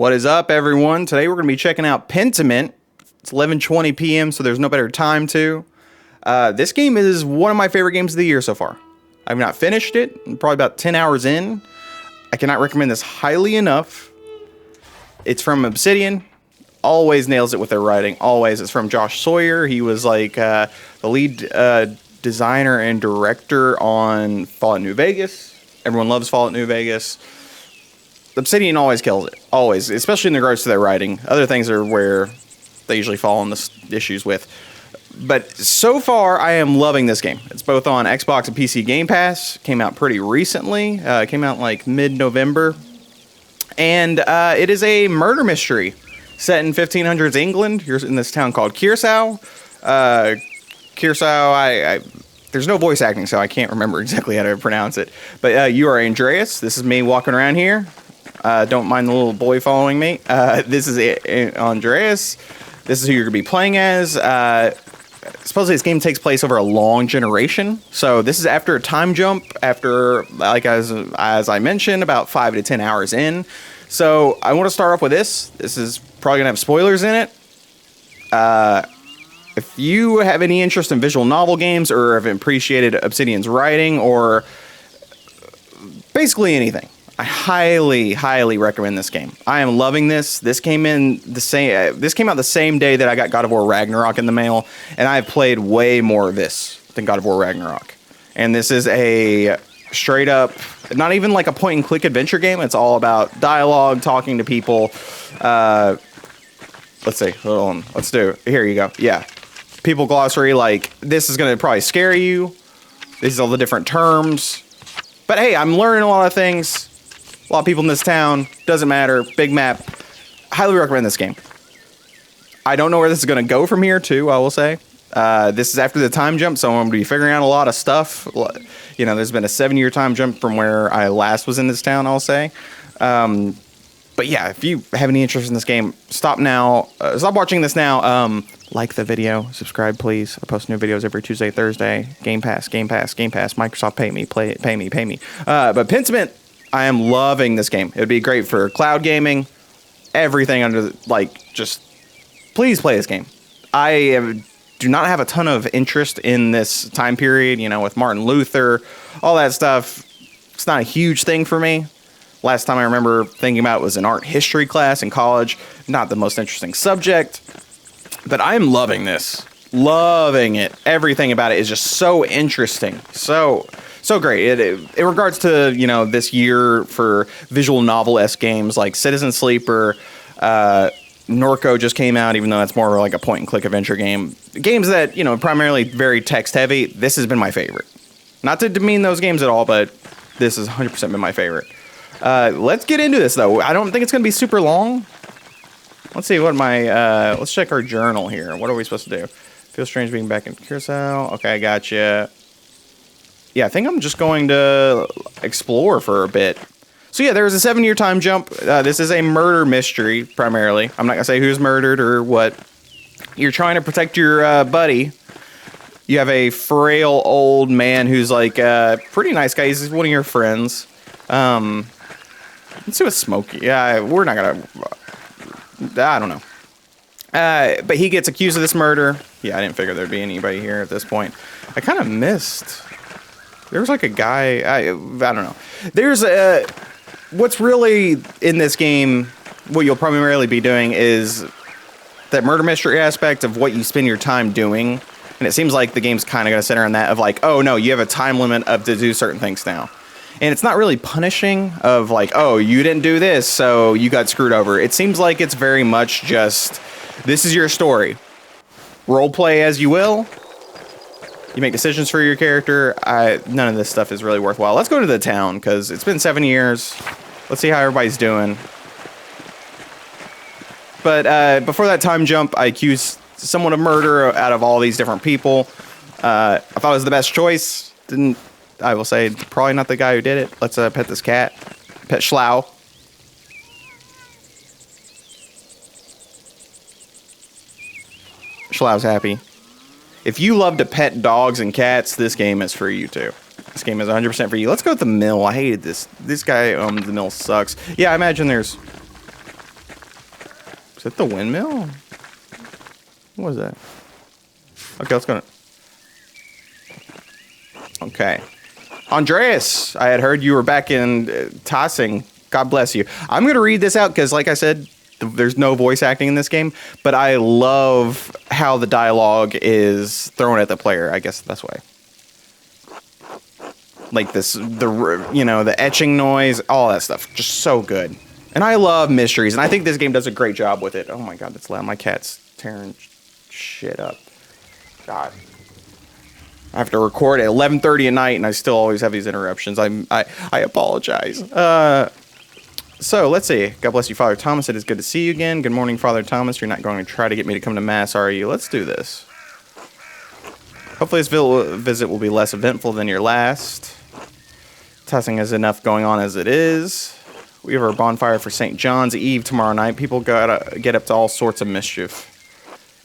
What is up, everyone? Today we're going to be checking out Pentiment. It's 11:20 p.m., so there's no better time to. This game is one of my favorite games of the year so far. I've not finished it. I'm probably about 10 hours in. I cannot recommend this highly enough. It's from Obsidian. Always nails it with their writing. Always. It's from Josh Sawyer. He was like the lead designer and director on Fallout New Vegas. Everyone loves Fallout New Vegas. Obsidian always kills it. Always. Especially in regards to their writing. Other things are where they usually fall on the issues with. But so far, I am loving this game. It's both on Xbox and PC Gamepass. Came out pretty recently. Came out like mid-November. And it is a murder mystery set in 1500s England. You're in this town called Curacao. Curacao, there's no voice acting, so I can't remember exactly how to pronounce it. But you are Andreas. This is me walking around here. Don't mind the little boy following me. This is Andreas. This is who you're going to be playing as. Supposedly this game takes place over a long generation. So this is after a time jump, after, like as I mentioned, about 5 to 10 hours in. So I want to start off with this. This is probably going to have spoilers in it. If you have any interest in visual novel games or have appreciated Obsidian's writing or basically anything, I highly, highly recommend this game. I am loving this. This came out the same day that I got God of War Ragnarok in the mail, and I've played way more of this than God of War Ragnarok. And this is a straight up, not even like a point and click adventure game. It's all about dialogue, talking to people. Let's see. Hold on. Let's do it. Here you go. Yeah. People glossary. Like, this is going to probably scare you. These are all the different terms. But hey, I'm learning a lot of things. A lot of people in this town. Doesn't matter. Big map. Highly recommend this game. I don't know where this is going to go from here, too, I will say. This is after the time jump, so I'm going to be figuring out a lot of stuff. You know, there's been a 7-year time jump from where I last was in this town, I'll say. But yeah, if you have any interest in this game, stop now. Stop watching this now. Like the video. Subscribe, please. I post new videos every Tuesday, Thursday. Gamepass. Microsoft, pay me. Pay me. But Pentiment, I am loving this game. It would be great for cloud gaming. Everything under, just please play this game. Do not have a ton of interest in this time period, you know, with Martin Luther, all that stuff. It's not a huge thing for me. Last time I remember thinking about it was an art history class in college. Not the most interesting subject, but I'm loving this. Loving it. Everything about it is just so interesting. So great. In regards to, you know, this year for visual novel-esque games like Citizen Sleeper, Norco just came out, even though that's more like a point-and-click adventure game. Games that, you know, primarily very text-heavy, this has been my favorite. Not to demean those games at all, but this has 100% been my favorite. Let's get into this, though. I don't think it's going to be super long. Let's see what let's check our journal here. What are we supposed to do? Feels strange being back in Curacao. Okay, I gotcha. Yeah, I think I'm just going to explore for a bit. So yeah, there was a 7-year time jump. This is a murder mystery, primarily. I'm not going to say who's murdered or what. You're trying to protect your buddy. You have a frail old man who's like a pretty nice guy. He's one of your friends. Let's see what Smokey. Yeah, we're not going to... I don't know. But he gets accused of this murder. Yeah, I didn't figure there'd be anybody here at this point. I kind of missed... There was like a guy, I don't know. There's what's really in this game, what you'll primarily be doing is that murder mystery aspect of what you spend your time doing. And it seems like the game's kind of going to center on that of like, oh no, you have a time limit to do certain things now. And it's not really punishing of like, oh, you didn't do this, so you got screwed over. It seems like it's very much just, this is your story. Role play as you will. You make decisions for your character. None of this stuff is really worthwhile. Let's go to the town, because it's been 7 years. Let's see how everybody's doing. But before that time jump, I accused someone of murder out of all these different people. I thought it was the best choice. I will say, probably not the guy who did it. Let's pet this cat. Pet Schlau. Schlau's happy. If you love to pet dogs and cats, this game is for you too. This game is 100% for you. Let's go with the mill. I hated this. This guy owns the mill sucks. Yeah, I imagine there's Is it the windmill? What was that? Okay, let's go. Okay. Andreas, I had heard you were back in tossing. God bless you. I'm going to read this out because, like I said, there's no voice acting in this game, but I love how the dialogue is thrown at the player, I guess that's why. Like this, the etching noise, all that stuff. Just so good. And I love mysteries, and I think this game does a great job with it. Oh my god, that's loud. My cat's tearing shit up. God. I have to record at 11:30 at night, and I still always have these interruptions. I apologize. So, let's see. God bless you, Father Thomas. It is good to see you again. Good morning, Father Thomas. You're not going to try to get me to come to Mass, are you? Let's do this. Hopefully this visit will be less eventful than your last. Tossing has enough going on as it is. We have our bonfire for St. John's Eve tomorrow night. People gotta get up to all sorts of mischief.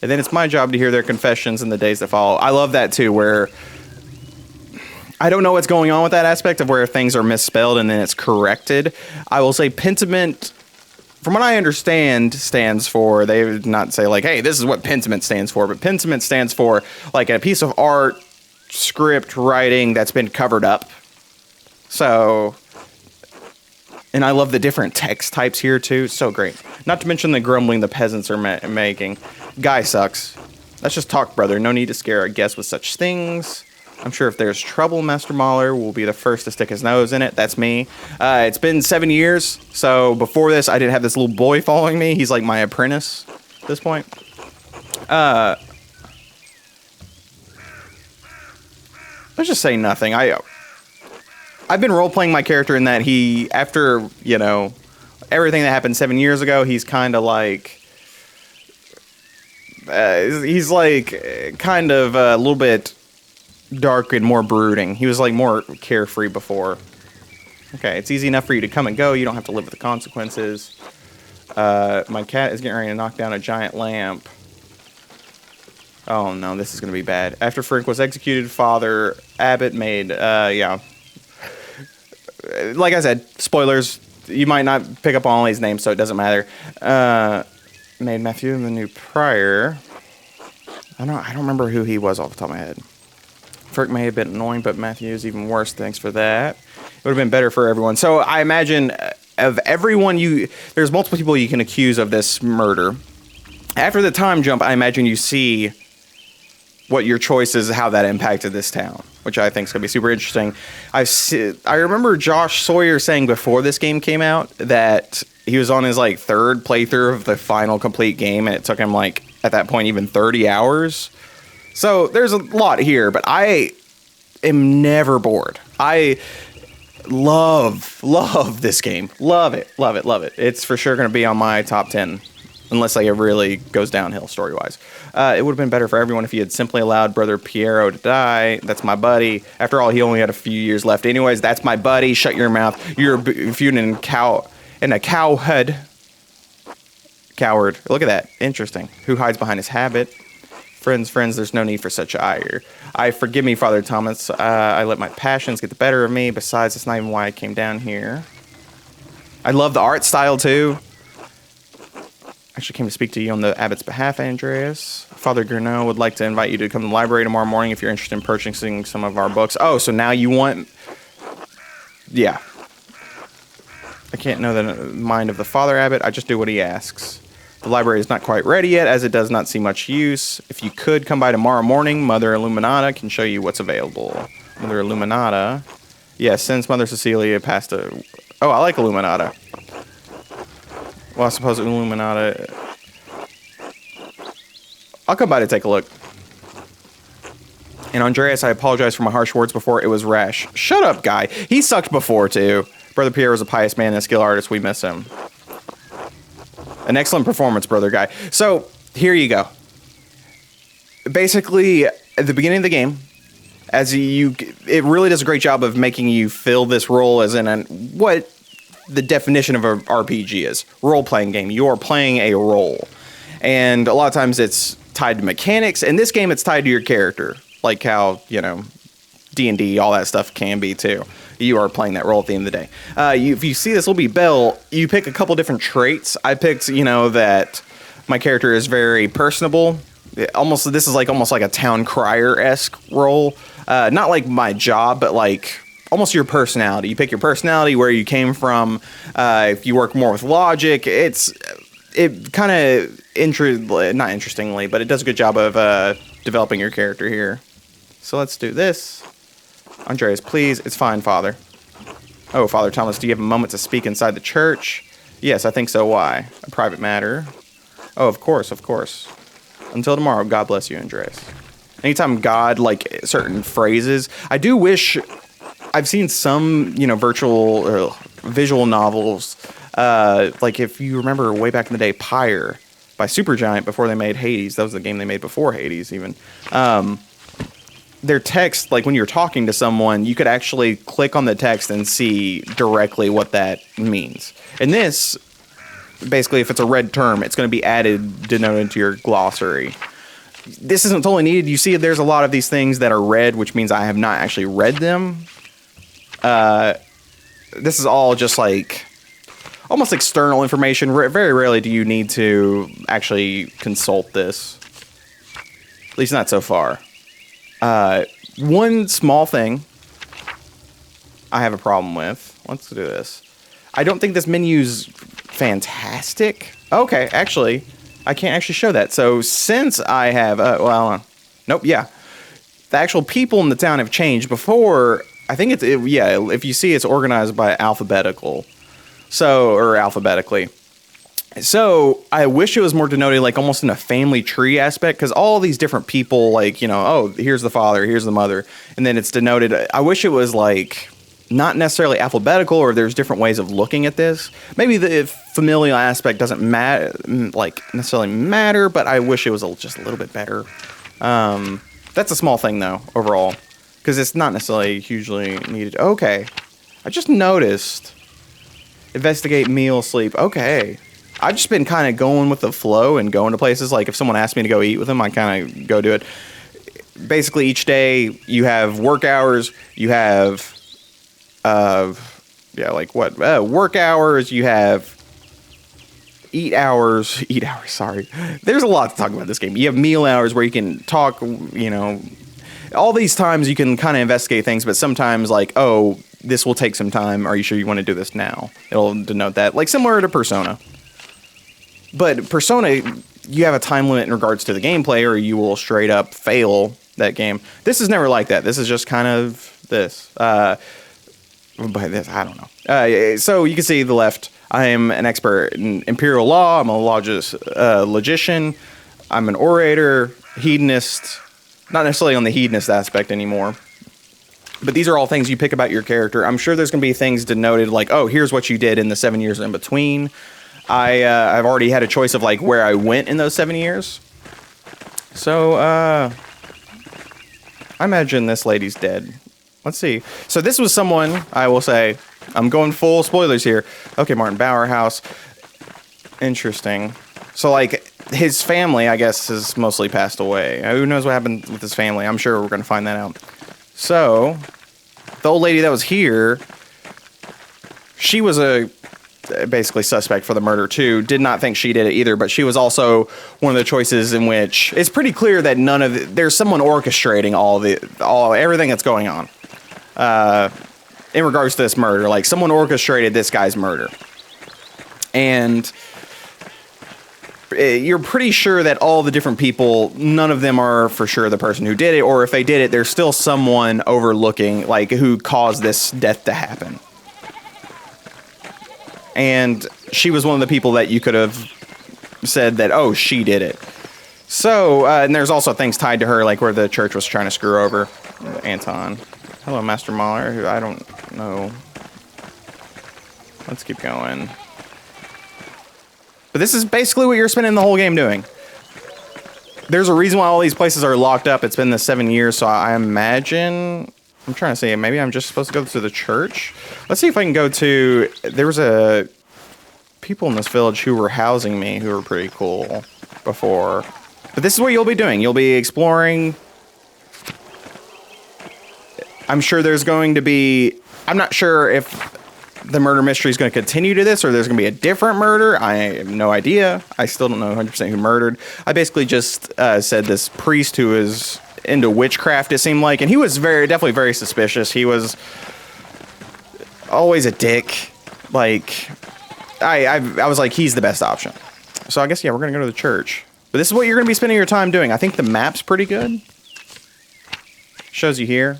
And then it's my job to hear their confessions in the days that follow. I love that too, where I don't know what's going on with that aspect of where things are misspelled and then it's corrected. I will say Pentiment, from what I understand, stands for, they would not say like, hey, this is what Pentiment stands for, but Pentiment stands for like a piece of art, script, writing that's been covered up. So, and I love the different text types here too. So great. Not to mention the grumbling the peasants are making. Guy sucks. Let's just talk, brother. No need to scare our guests with such things. I'm sure if there's trouble, Master Mahler will be the first to stick his nose in it. That's me. It's been 7 years. So before this, I didn't have this little boy following me. He's like my apprentice at this point. Let's just say nothing. I've been role-playing my character in that he, after, everything that happened 7 years ago, he's kind of like... he's like kind of a little bit dark and more brooding. He was like more carefree before. Okay, it's easy enough for you to come and go. You don't have to live with the consequences. My cat is getting ready to knock down a giant lamp. Oh no, this is going to be bad. After Frank was executed, Father Abbott made, like I said, spoilers. You might not pick up on all these names, so it doesn't matter. Made Matthew the new prior. I don't remember who he was off the top of my head. Frank may have been annoying, but Matthew is even worse. Thanks for that. It would have been better for everyone. So I imagine of everyone there's multiple people you can accuse of this murder. After the time jump, I imagine you see what your choices, how that impacted this town, which I think is going to be super interesting. I remember Josh Sawyer saying before this game came out that he was on his like third playthrough of the final complete game, and it took him like at that point even 30 hours. So there's a lot here, but I am never bored. I love this game. Love it. It's for sure going to be on my top 10. Unless like it really goes downhill story-wise. It would have been better for everyone if he had simply allowed Brother Piero to die. That's my buddy. After all, he only had a few years left. Anyways, that's my buddy. Shut your mouth. You're feuding in a cowhead. Coward. Look at that. Interesting. Who hides behind his habit? Friends, there's no need for such ire. Forgive me, Father Thomas. I let my passions get the better of me. Besides, that's not even why I came down here. I love the art style, too. Actually came to speak to you on the abbot's behalf, Andreas. Father Gurnot would like to invite you to come to the library tomorrow morning if you're interested in purchasing some of our books. Oh, so now you want... Yeah. I can't know the mind of the Father Abbot. I just do what he asks. The library is not quite ready yet, as it does not see much use. If you could come by tomorrow morning, Mother Illuminata can show you what's available. Mother Illuminata? Yeah, since Mother Cecilia passed a... Oh, I like Illuminata. Well, I suppose Illuminata... I'll come by to take a look. And Andreas, I apologize for my harsh words before. It was rash. Shut up, guy. He sucked before, too. Brother Pierre was a pious man and a skilled artist. We miss him. An excellent performance, brother guy. So, here you go. Basically, at the beginning of the game, it really does a great job of making you fill this role as in what the definition of an RPG is. Role-playing game. You are playing a role. And a lot of times it's tied to mechanics. In this game, it's tied to your character. Like how, D&D, all that stuff can be too. You are playing that role at the end of the day. If you see this little Bell, you pick a couple different traits. I picked, that My character is very personable. This is almost like a town crier-esque role. Not like my job, but like almost your personality. You pick your personality, where you came from. If you work more with logic, it kind of not interestingly, but it does a good job of developing your character here. So let's do this. Andreas, please. It's fine, Father. Oh, Father Thomas, do you have a moment to speak inside the church? Yes, I think so. Why? A private matter. Oh, of course, of course. Until tomorrow, God bless you, Andreas. Anytime God, like certain phrases, I do wish I've seen some, visual novels. Like if you remember way back in the day, Pyre by Supergiant before they made Hades. That was the game they made before Hades even. Their text, like when you're talking to someone, you could actually click on the text and see directly what that means. And this, basically, if it's a red term, it's going to be added, denoted to your glossary. This isn't totally needed. You see, there's a lot of these things that are red, which means I have not actually read them. This is all just like almost external information. Very rarely do you need to actually consult this. At least not so far. One small thing I have a problem with. Let's do this. I don't think this menu's fantastic. Okay, actually, I can't actually show that. So since I have, nope, yeah. The actual people in the town have changed. Before, I think if you see, it's organized by alphabetical. Or alphabetically. So I wish it was more denoted like almost in a family tree aspect, because all these different people, like, here's the father, here's the mother, and then it's denoted. I wish it was like not necessarily alphabetical, or there's different ways of looking at this. Maybe the familial aspect doesn't necessarily matter, but I wish it was just a little bit better. That's a small thing though, overall, because it's not necessarily hugely needed. Okay, I just noticed. Investigate, meal, sleep. Okay. I've just been kind of going with the flow and going to places. Like if someone asked me to go eat with them, I kind of go do it. Basically, each day you have work hours. You have, work hours. You have eat hours. Sorry. There's a lot to talk about this game. You have meal hours where you can talk, all these times you can kind of investigate things, but sometimes like, oh, this will take some time. Are you sure you want to do this now? It'll denote that. Like similar to Persona. But Persona, you have a time limit in regards to the gameplay, or you will straight up fail that game. This is never like that. This is just kind of this. By this, I don't know. So you can see the left. I am an expert in imperial law. I'm a logician. I'm an orator, hedonist. Not necessarily on the hedonist aspect anymore. But these are all things you pick about your character. I'm sure there's going to be things denoted like, oh, here's what you did in the 7 years in between. I've already had a choice of like where I went in those 7 years. So, I imagine this lady's dead. Let's see. So this was someone, I will say, I'm going full spoilers here. Okay, Martin Bauer house. Interesting. So like his family, I guess, has mostly passed away. Who knows what happened with his family? I'm sure we're going to find that out. So, the old lady that was here, she was basically suspect for the murder too. Did not think she did it either, but she was also one of the choices in which it's pretty clear that there's someone orchestrating everything that's going on. In regards to this murder, like someone orchestrated this guy's murder. And you're pretty sure that all the different people, none of them are for sure the person who did it, or if they did it, there's still someone overlooking, like, who caused this death to happen. And she was one of the people that you could have said that, oh, she did it. So, and there's also things tied to her, like where the church was trying to screw over Anton. Hello, Master Mahler, who I don't know. Let's keep going. But this is basically what you're spending the whole game doing. There's a reason why all these places are locked up. It's been the 7 years, so I imagine... I'm trying to say, maybe I'm just supposed to go to the church? Let's see if I can go to... There was people in this village who were housing me who were pretty cool before. But this is what you'll be doing. You'll be exploring. I'm sure there's going to be... I'm not sure if the murder mystery is going to continue to this, or there's going to be a different murder. I have no idea. I still don't know 100% who murdered. I basically just said this priest who is into witchcraft, it seemed like, and he was definitely very suspicious. He was always a dick. Like, I was like, he's the best option. So I guess, yeah, we're going to go to the church. But this is what you're going to be spending your time doing. I think the map's pretty good. Shows you here.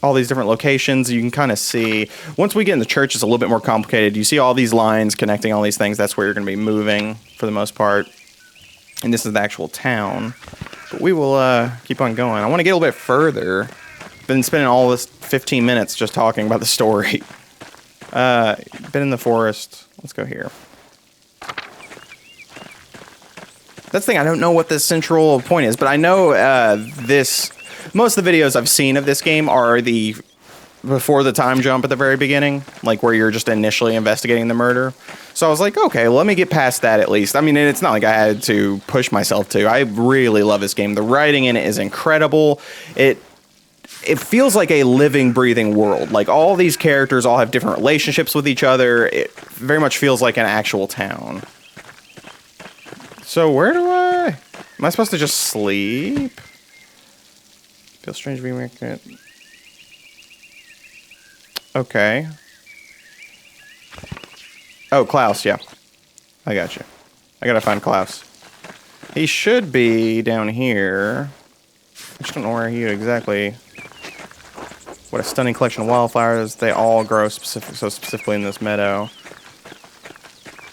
All these different locations. You can kind of see. Once we get in the church, it's a little bit more complicated. You see all these lines connecting all these things. That's where you're going to be moving for the most part. And this is the actual town. But we will keep on going. I want to get a little bit further. Been spending all this 15 minutes just talking about the story. Been in the forest. Let's go here. That's the thing. I don't know what the central point is, but I know most of the videos I've seen of this game are the before the time jump at the very beginning, like where you're just initially investigating the murder. So I was like, okay, well, let me get past that at least. I mean, it's not like I had to push myself to. I really love this game. The writing in it is incredible. It feels like a living, breathing world. Like, all these characters all have different relationships with each other. It very much feels like an actual town. So where am I supposed to just sleep? Feels strange to be making it. Okay. Oh, Klaus, yeah. I got you. I gotta find Klaus. He should be down here. I just don't know where he exactly. What a stunning collection of wildflowers. They all grow so specifically in this meadow.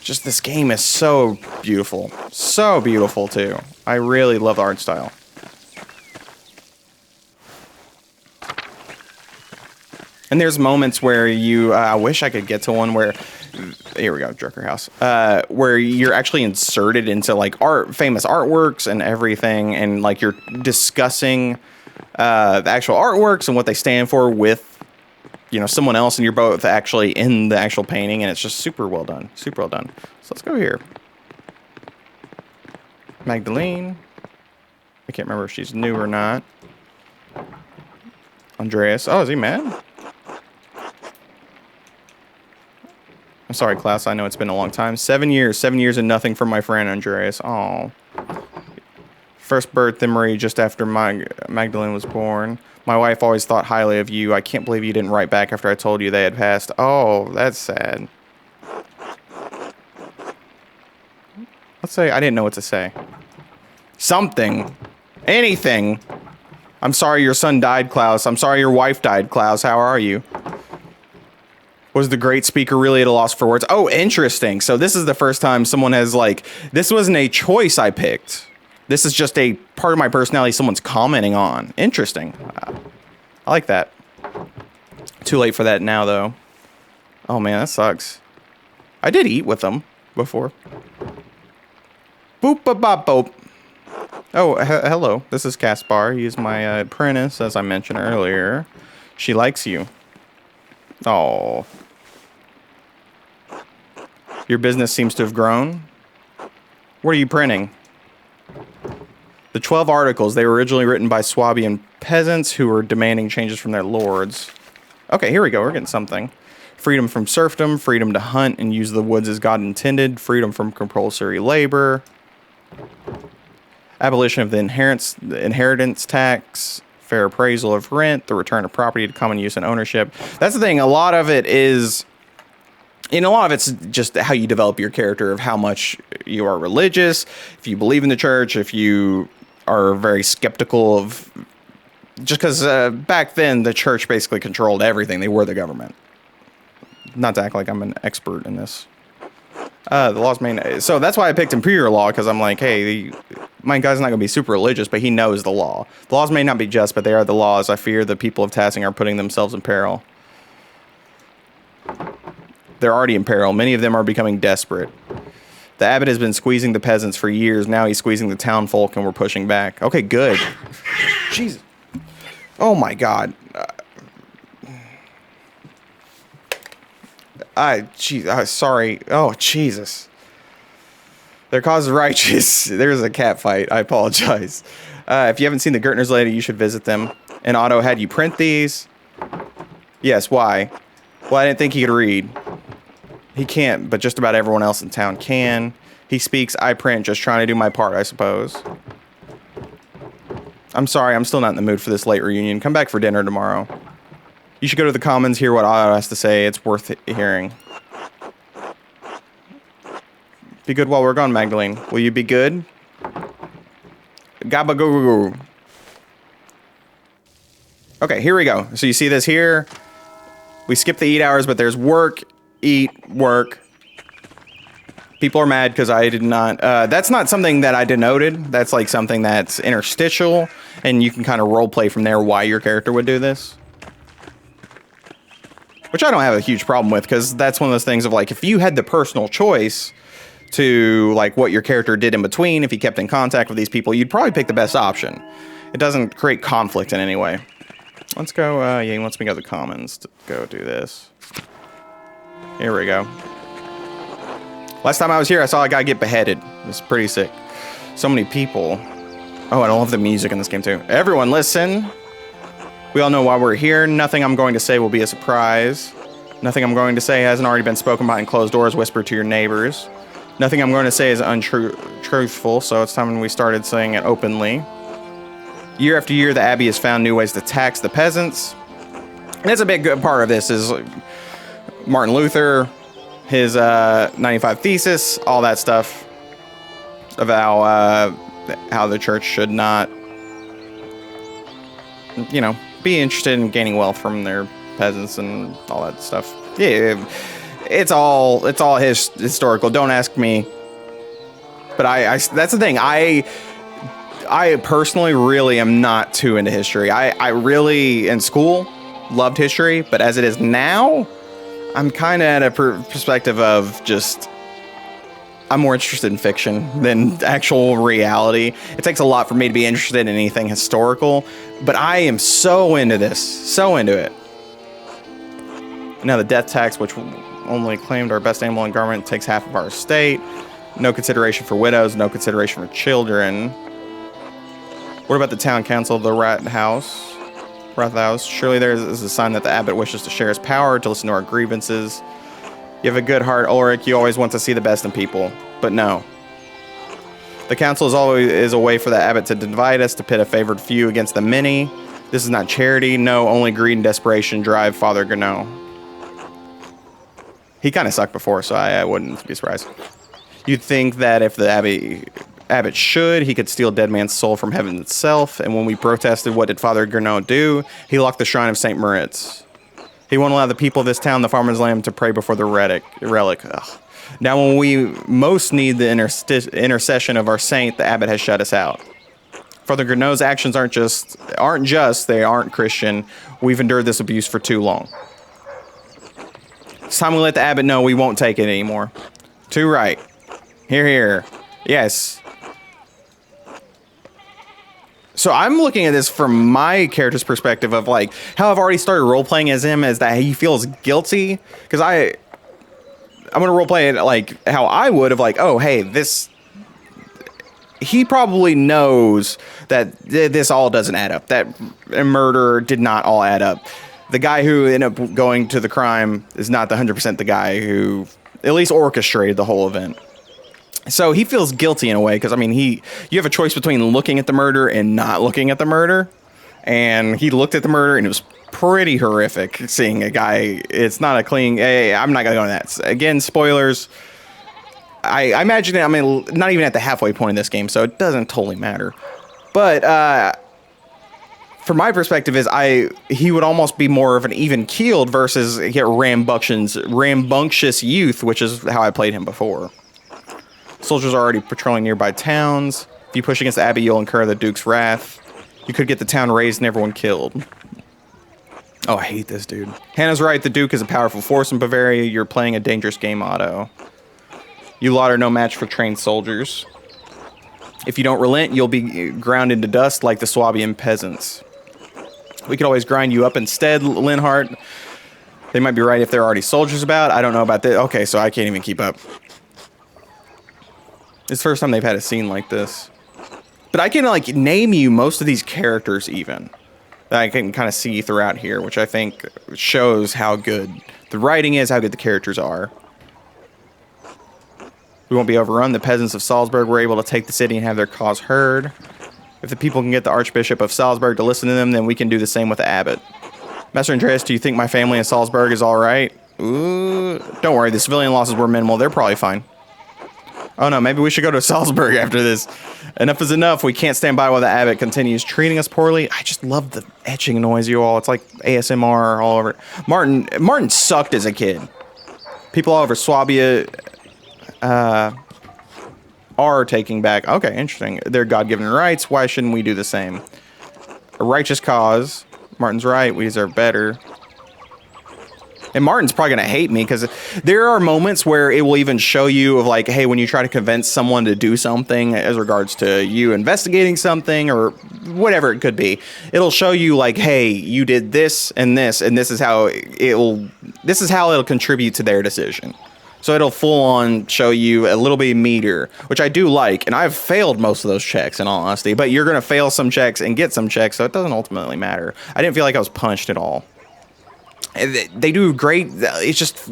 Just this game is so beautiful. So beautiful, too. I really love the art style. And there's moments where you... I wish I could get to one where... Here we go, Drucker House. Where you're actually inserted into, like, famous artworks and everything. And, like, you're discussing the actual artworks and what they stand for with, you know, someone else. And you're both actually in the actual painting. And it's just super well done. Super well done. So let's go here. Magdalene. I can't remember if she's new or not. Andreas. Oh, is he mad? I'm sorry, Klaus. I know it's been a long time. 7 years. 7 years and nothing from my friend Andreas. Oh. First birth memory just after Magdalene was born. My wife always thought highly of you. I can't believe you didn't write back after I told you they had passed. Oh, that's sad. Let's say I didn't know what to say. Something. Anything. I'm sorry your son died, Klaus. I'm sorry your wife died, Klaus. How are you? Was the great speaker really at a loss for words? Oh, interesting. So this is the first time someone has, like, this wasn't a choice I picked. This is just a part of my personality someone's commenting on. Interesting. I like that. Too late for that now, though. Oh, man, that sucks. I did eat with them before. Boop, bop, bop, boop. Oh, hello. This is Caspar. He is my apprentice, as I mentioned earlier. She likes you. Oh. Your business seems to have grown. What are you printing? The 12 articles, they were originally written by Swabian peasants who were demanding changes from their lords. Okay, here we go. We're getting something. Freedom from serfdom, freedom to hunt and use the woods as God intended, freedom from compulsory labor, abolition of the inheritance tax, fair appraisal of rent, the return of property to common use and ownership. That's the thing. A lot of it's just how you develop your character, of how much you are religious, if you believe in the church, if you are very skeptical of... Just because back then, the church basically controlled everything. They were the government. Not to act like I'm an expert in this. The law's main... So that's why I picked Imperial Law, because I'm like, hey, my guy's not going to be super religious, but he knows the law. The laws may not be just, but they are the laws. I fear the people of Tassing are putting themselves in peril. They're already in peril. Many of them are becoming desperate. The abbot has been squeezing the peasants for years. Now he's squeezing the town folk, and we're pushing back. Okay, good. Jesus. Oh, my God. Sorry. Oh, Jesus. Their cause is righteous. There's a cat fight. I apologize. If you haven't seen the Gertner's Lady, you should visit them. And Otto had you print these. Yes, why? Well, I didn't think he could read. He can't, but just about everyone else in town can. He speaks, I print, just trying to do my part, I suppose. I'm sorry, I'm still not in the mood for this late reunion. Come back for dinner tomorrow. You should go to the Commons, hear what Otto has to say. It's worth hearing. Be good while we're gone, Magdalene. Will you be good? Gabagoo. Okay, here we go. So you see this here. We skip the eat hours, but there's work, eat, work. People are mad because I did not. That's not something that I denoted. That's like something that's interstitial, and you can kind of role play from there why your character would do this. Which I don't have a huge problem with, because that's one of those things of like, if you had the personal choice to like what your character did in between, if he kept in contact with these people, you'd probably pick the best option. It doesn't create conflict in any way. Let's go, yeah, he wants me to go to the Commons to go do this. Here we go. Last time I was here, I saw a guy get beheaded. It's pretty sick. So many people. Oh, I love the music in this game too. Everyone listen. We all know why we're here. Nothing I'm going to say will be a surprise. Nothing I'm going to say hasn't already been spoken behind closed doors, whispered to your neighbors. Nothing I'm going to say is truthful, so it's time we started saying it openly. Year after year, the Abbey has found new ways to tax the peasants. And that's a big good part of this is Martin Luther, his 95 Thesis, all that stuff about how the church should not, you know, be interested in gaining wealth from their peasants and all that stuff. Yeah, it's all historical. Don't ask me. But I that's the thing. I personally really am not too into history. I really, in school, loved history, but as it is now, I'm kind of at a perspective of just, I'm more interested in fiction than actual reality. It takes a lot for me to be interested in anything historical, but I am so into this, so into it. Now the death tax, which only claimed our best animal and garment, takes half of our estate. No consideration for widows, no consideration for children. What about the town council, the Rat House? Surely there is a sign that the abbot wishes to share his power, to listen to our grievances. You have a good heart, Ulrich. You always want to see the best in people. But no. The council is a way for the abbot to divide us, to pit a favored few against the many. This is not charity. No, only greed and desperation drive Father Gurneau. He kind of sucked before, so I wouldn't be surprised. You'd think that if the abbot should, he could steal dead man's soul from heaven itself. And when we protested, what did Father Gurneau do? He locked the shrine of St. Moritz. He won't allow the people of this town, the farmer's lamb, to pray before the relic. Ugh. Now when we most need the intercession of our saint, the abbot has shut us out. Father Gurneau's actions aren't just, they aren't Christian. We've endured this abuse for too long. It's time we let the abbot know we won't take it anymore. Too right. Hear, hear. Yes. So I'm looking at this from my character's perspective of like how I've already started role-playing as him, as that he feels guilty. Because I'm going to role-play it like how I would of like, oh, hey, this... He probably knows that this all doesn't add up. That murder did not all add up. The guy who ended up going to the crime is not the 100% the guy who at least orchestrated the whole event. So he feels guilty in a way because, I mean, you have a choice between looking at the murder and not looking at the murder. And he looked at the murder and it was pretty horrific seeing a guy. It's not a clean, hey, I'm not going to go into that. Again, spoilers. I imagine, I mean, not even at the halfway point in this game, so it doesn't totally matter. But from my perspective is he would almost be more of an even keeled versus rambunctious youth, which is how I played him before. Soldiers are already patrolling nearby towns. If you push against the abbey, you'll incur the Duke's wrath. You could get the town razed and everyone killed. Oh, I hate this dude. Hannah's right. The Duke is a powerful force in Bavaria. You're playing a dangerous game, Otto. You lot are no match for trained soldiers. If you don't relent, you'll be ground into dust like the Swabian peasants. We could always grind you up instead, Linhart. They might be right if there are already soldiers about. I don't know about this. Okay, so I can't even keep up. It's the first time they've had a scene like this. But I can, like, name you most of these characters even. that I can kind of see throughout here, which I think shows how good the writing is, how good the characters are. We won't be overrun. The peasants of Salzburg were able to take the city and have their cause heard. If the people can get the Archbishop of Salzburg to listen to them, then we can do the same with the abbot. Master Andreas, do you think my family in Salzburg is all right? Ooh, don't worry. The civilian losses were minimal. They're probably fine. Oh no, maybe we should go to Salzburg after this. Enough is enough. We can't stand by while the abbot continues treating us poorly. I just love the etching noise, you all. It's like ASMR all over. Martin sucked as a kid. People all over Swabia are taking back. Okay, interesting. Their God-given rights. Why shouldn't we do the same? A righteous cause. Martin's right. We deserve better. And Martin's probably going to hate me because there are moments where it will even show you of like, hey, when you try to convince someone to do something as regards to you investigating something or whatever it could be, it'll show you like, hey, you did this, and this is how it'll contribute to their decision. So it'll full on show you a little bit of meter, which I do like. And I've failed most of those checks in all honesty, but you're going to fail some checks and get some checks. So it doesn't ultimately matter. I didn't feel like I was punched at all. They do great. It's just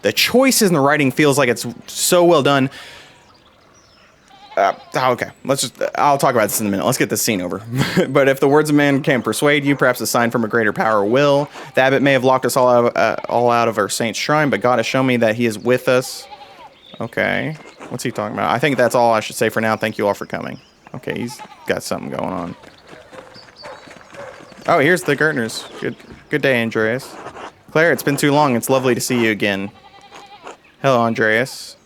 the choices in the writing feels like it's so well done. Okay, I'll talk about this in a minute. Let's get this scene over. But if the words of man can persuade you, perhaps a sign from a greater power will. The abbot may have locked us all out of our saint's shrine, but God has shown me that he is with us. Okay, what's he talking about? I think that's all I should say for now. Thank you all for coming. Okay, he's got something going on. Oh, here's the Gertners. Good day, Andreas. Claire, it's been too long. It's lovely to see you again. Hello, Andreas.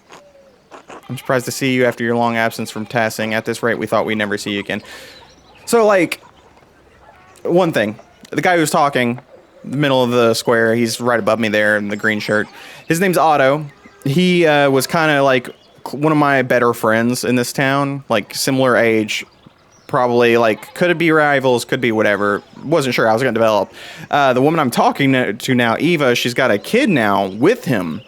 I'm surprised to see you after your long absence from Tassing. At this rate, we thought we'd never see you again. So, like, one thing. The guy who's talking, the middle of the square, he's right above me there in the green shirt. His name's Otto. He was kind of like one of my better friends in this town. Like, similar age. Probably, like, could it be rivals, could be whatever. Wasn't sure how I was going to develop. The woman I'm talking to now, Eva, she's got a kid now with him.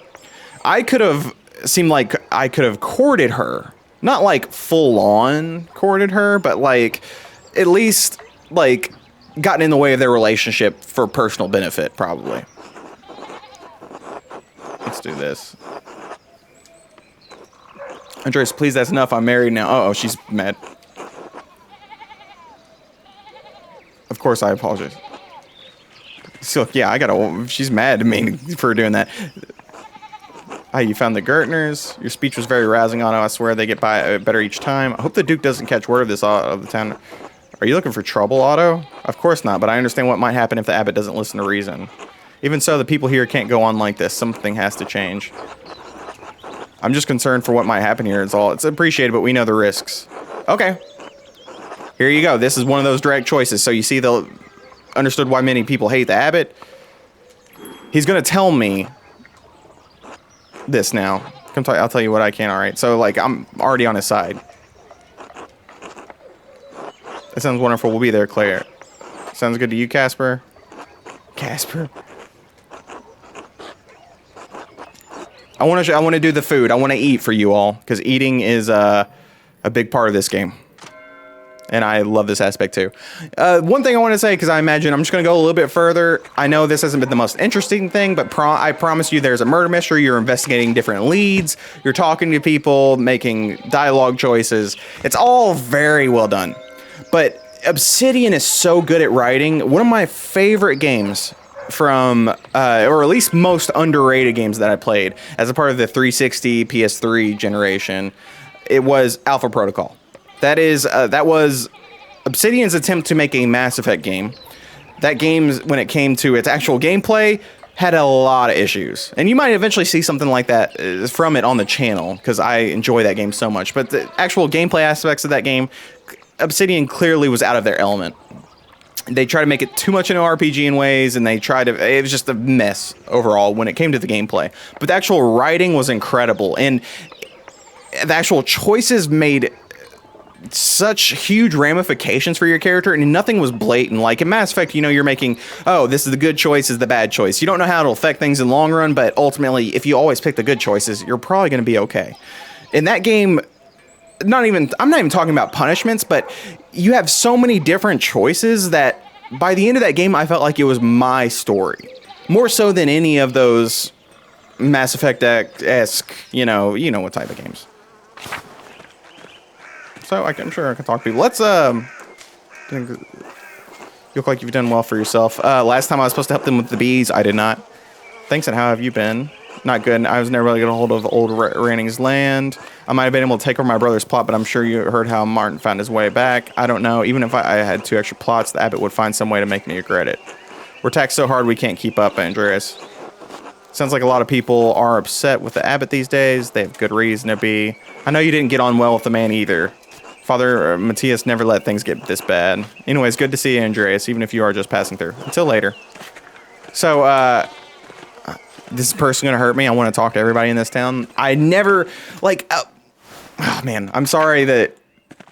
Seemed like I could have courted her. Not, like, full-on courted her, but, like, at least, like, gotten in the way of their relationship for personal benefit, probably. Let's do this. Andres, please, that's enough. I'm married now. Uh-oh, she's mad. Of course, I apologize. So, yeah, she's mad at me for doing that. Hi, you found the Gertners. Your speech was very rousing, Otto. I swear they get by better each time. I hope the Duke doesn't catch word of this of the town. Are you looking for trouble, Otto? Of course not, but I understand what might happen if the abbot doesn't listen to reason. Even so, the people here can't go on like this. Something has to change. I'm just concerned for what might happen here. It's appreciated, but we know the risks. Okay. Here you go. This is one of those direct choices. So you see understood why many people hate the abbot. He's going to tell me this now. I'll tell you what I can, all right? So, like, I'm already on his side. That sounds wonderful. We'll be there, Claire. Sounds good to you, Casper? Casper? I want to do the food. I want to eat for you all, because eating is a big part of this game. And I love this aspect too. One thing I want to say, because I imagine I'm just going to go a little bit further. I know this hasn't been the most interesting thing, but I promise you there's a murder mystery. You're investigating different leads. You're talking to people, making dialogue choices. It's all very well done. But Obsidian is so good at writing. One of my favorite games from, or at least most underrated games that I played as a part of the 360 PS3 generation, it was Alpha Protocol. That was Obsidian's attempt to make a Mass Effect game. That game, when it came to its actual gameplay, had a lot of issues. And you might eventually see something like that from it on the channel, because I enjoy that game so much. But the actual gameplay aspects of that game, Obsidian clearly was out of their element. They tried to make it too much into RPG in ways, and it was just a mess overall when it came to the gameplay. But the actual writing was incredible, and the actual choices made such huge ramifications for your character, and nothing was blatant. Like in Mass Effect, you're making, oh, this is the good choice, is the bad choice. You don't know how it'll affect things in the long run, but ultimately, if you always pick the good choices, you're probably going to be okay. In that game, I'm not even talking about punishments, but you have so many different choices that by the end of that game, I felt like it was my story. More so than any of those Mass Effect-esque, you know what type of games. So I'm sure I can talk to people. Let's, you look like you've done well for yourself. Last time I was supposed to help them with the bees, I did not. Thanks, and how have you been? Not good. I was never really getting a hold of old Ranning's land. I might have been able to take over my brother's plot, but I'm sure you heard how Martin found his way back. I don't know. Even if I had 2 extra plots, the abbot would find some way to make me regret it. We're taxed so hard we can't keep up, Andreas. Sounds like a lot of people are upset with the abbot these days. They have good reason to be. I know you didn't get on well with the man either. Father Matthias never let things get this bad. Anyways, good to see you, Andreas, even if you are just passing through. Until later. So, this person gonna hurt me. I want to talk to everybody in this town. I never, like, oh man, I'm sorry that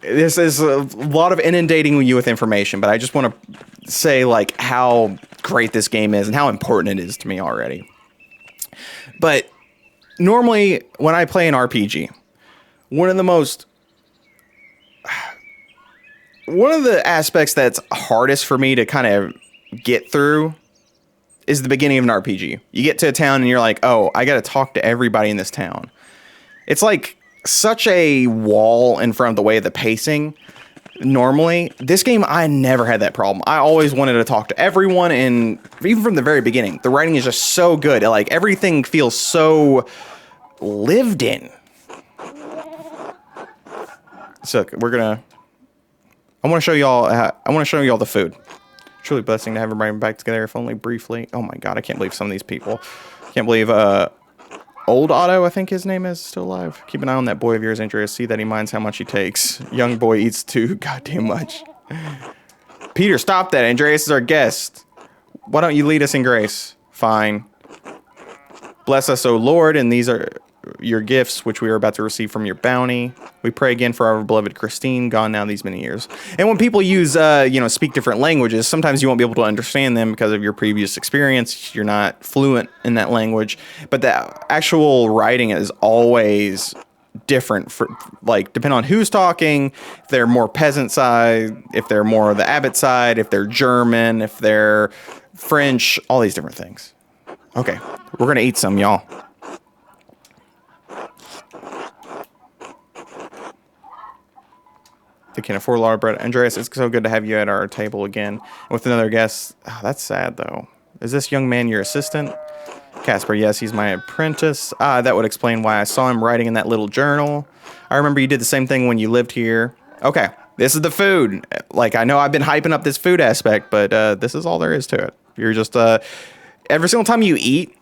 this is a lot of inundating you with information, but I just want to say, like, how great this game is and how important it is to me already. But normally, when I play an RPG, one of the aspects that's hardest for me to kind of get through is the beginning of an RPG. You get to a town and you're like, oh, I got to talk to everybody in this town. It's like such a wall in front of the way of the pacing. Normally, this game, I never had that problem. I always wanted to talk to everyone, and even from the very beginning, the writing is just so good. Like, everything feels so lived in. So I want to show y'all the food. Truly blessing to have everybody back together, if only briefly. Oh my god, I can't believe some of these people. Can't believe old Otto, I think his name is, still alive. Keep an eye on that boy of yours, Andreas. See that he minds how much he takes. Young boy eats too goddamn much. Peter, stop that. Andreas is our guest. Why don't you lead us in grace? Fine. Bless us, O Lord, and these are your gifts, which we are about to receive from your bounty. We pray again for our beloved Christine, gone now these many years. And when people use, speak different languages, sometimes you won't be able to understand them because of your previous experience. You're not fluent in that language. But the actual writing is always different, for, like, depending on who's talking, if they're more peasant side, if they're more the abbot side, if they're German, if they're French, all these different things. Okay, we're going to eat some, y'all. They can afford a lot of bread. Andreas, it's so good to have you at our table again with another guest. Oh, that's sad, though. Is this young man your assistant? Casper, yes, he's my apprentice. That would explain why I saw him writing in that little journal. I remember you did the same thing when you lived here. Okay, this is the food. Like, I know I've been hyping up this food aspect, but this is all there is to it. You're just, every single time you eat,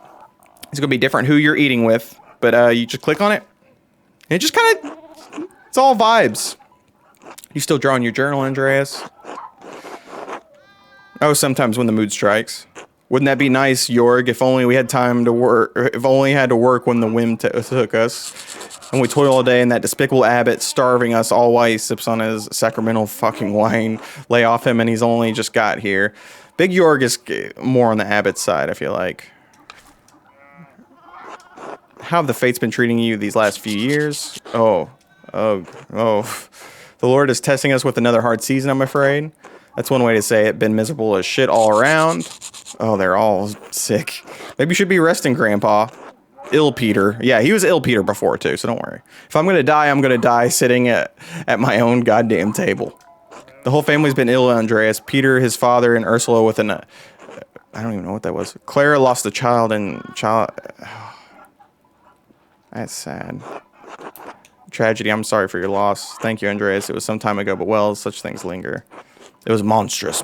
it's going to be different who you're eating with, but you just click on it, and it just kind of, it's all vibes. You still drawing your journal, Andreas? Oh, sometimes when the mood strikes. Wouldn't that be nice, Jorg, if only we had time to work, if only had to work when the whim took us, and we toil all day, and that despicable abbot starving us all while he sips on his sacramental fucking wine. Lay off him, and he's only just got here. Big Jorg is more on the abbot's side, I feel like. How have the fates been treating you these last few years? Oh. The Lord is testing us with another hard season, I'm afraid. That's one way to say it. Been miserable as shit all around. Oh, they're all sick. Maybe you should be resting, Grandpa. Ill Peter. Yeah, he was ill Peter before, too, so don't worry. If I'm going to die, I'm going to die sitting at my own goddamn table. The whole family's been ill, Andreas. Peter, his father, and Ursula with an... I don't even know what that was. Clara lost a child and... That's sad. Tragedy. I'm sorry for your loss. Thank you, Andreas. It was some time ago, but well, such things linger. It was monstrous.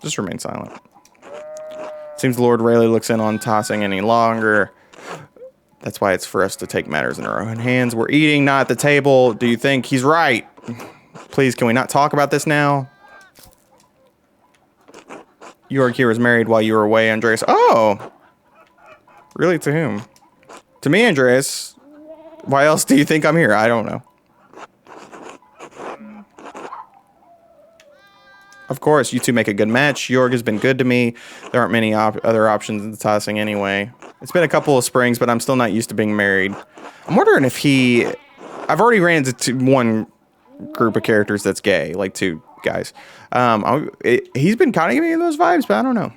Just remain silent. Seems the Lord rarely looks in on tossing any longer. That's why it's for us to take matters in our own hands. We're eating, not at the table. Do you think he's right? Please, can we not talk about this now? Jorg here was married while you were away, Andreas. Oh! Really, to whom? To me, Andreas. Why else do you think I'm here? I don't know. Of course, you two make a good match. Jorg has been good to me. There aren't many other options in the tossing anyway. It's been a couple of springs, but I'm still not used to being married. I'm wondering if I've already ran into one group of characters that's gay, like two guys. He's been kind of giving me those vibes, but I don't know.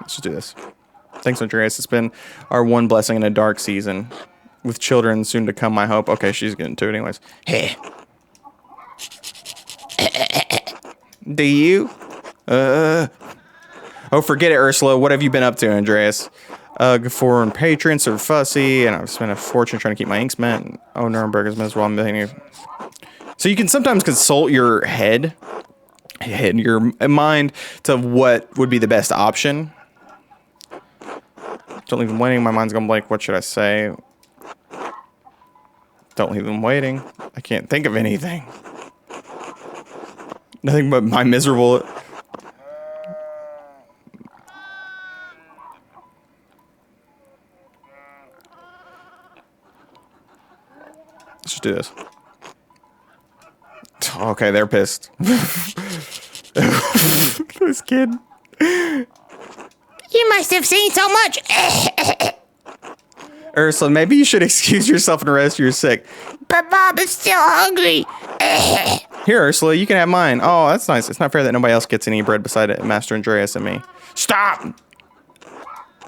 Let's just do this. Thanks, Andreas. It's been our one blessing in a dark season. With children soon to come, I hope. Okay, she's getting to it anyways. Hey. Do you? Oh, forget it, Ursula. What have you been up to, Andreas? Foreign patrons are fussy, and I've spent a fortune trying to keep my inks met. Oh, Nuremberg is miserable. I'm being. So you can sometimes consult your your mind to what would be the best option. Don't leave them waiting. My mind's going blank. What should I say? Don't leave them waiting. I can't think of anything. Nothing but my miserable... Let's just do this. Okay, they're pissed. This kid. You must have seen so much. Ursula, maybe you should excuse yourself and rest. You're sick. But Bob is still hungry. Here, Ursula, you can have mine. Oh, that's nice. It's not fair that nobody else gets any bread beside Master Andreas and me. Stop!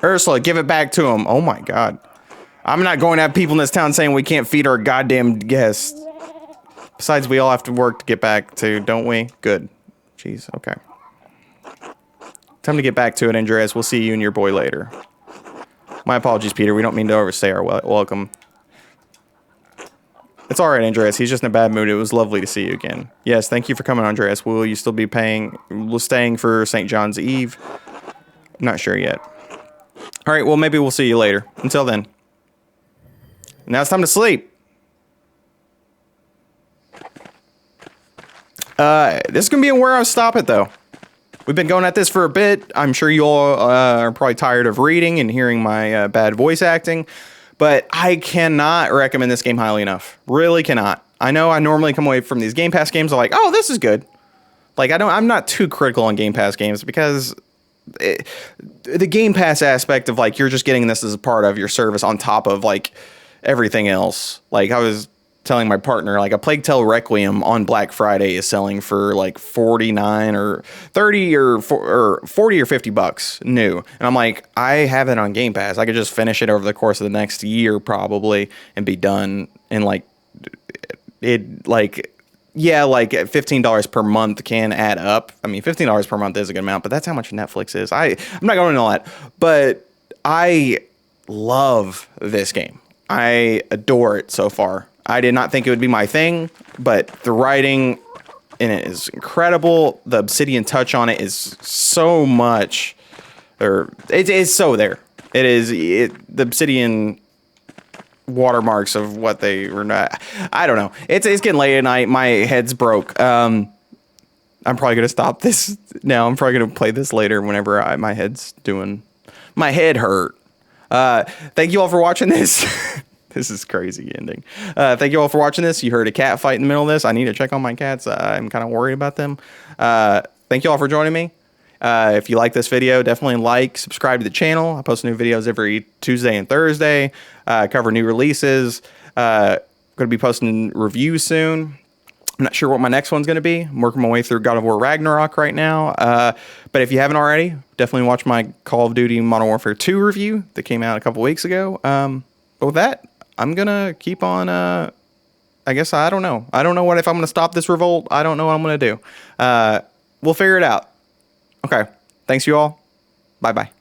Ursula, give it back to him. Oh my god. I'm not going to have people in this town saying we can't feed our goddamn guests. Besides, we all have to work to get back to, don't we? Good. Jeez, okay. Time to get back to it, Andreas. We'll see you and your boy later. My apologies, Peter. We don't mean to overstay our welcome. It's all right, Andreas. He's just in a bad mood. It was lovely to see you again. Yes, thank you for coming, Andreas. Will you still be staying for St. John's Eve? I'm not sure yet. All right, well, maybe we'll see you later. Until then. Now it's time to sleep. This is going to be where I stop it, though. We've been going at this for a bit. I'm sure you all are probably tired of reading and hearing my bad voice acting. But I cannot recommend this game highly enough. Really cannot. I know I normally come away from these Game Pass games like, oh, this is good. Like, I'm not too critical on Game Pass games because the Game Pass aspect of, like, you're just getting this as a part of your service on top of, like, everything else. Like, I was telling my partner, like, a Plague Tale Requiem on Black Friday is selling for like 49 or 30 or 40 or 50 bucks new. And I'm like, I have it on Game Pass. I could just finish it over the course of the next year probably and be done. And like yeah, like $15 per month can add up. I mean, $15 per month is a good amount, but that's how much Netflix is. I'm not going into all that, but I love this game. I adore it so far. I did not think it would be my thing, but the writing in it is incredible. The Obsidian touch on it is so much, or it's so there. It is the Obsidian watermarks of what they were not. I don't know. It's getting late at night. My head's broke. I'm probably gonna stop this now. I'm probably gonna play this later whenever my head hurt. Thank you all for watching this. This is crazy ending. Thank you all for watching this. You heard a cat fight in the middle of this. I need to check on my cats. I'm kind of worried about them. Thank you all for joining me. If you like this video, definitely like, subscribe to the channel. I post new videos every Tuesday and Thursday. Cover new releases. Going to be posting reviews soon. I'm not sure what my next one's going to be. I'm working my way through God of War Ragnarok right now. But if you haven't already, definitely watch my Call of Duty Modern Warfare 2 review that came out a couple weeks ago. But with that, I'm going to keep on, I guess, I don't know. I don't know if I'm going to stop this revolt. I don't know what I'm going to do. We'll figure it out. Okay. Thanks, you all. Bye-bye.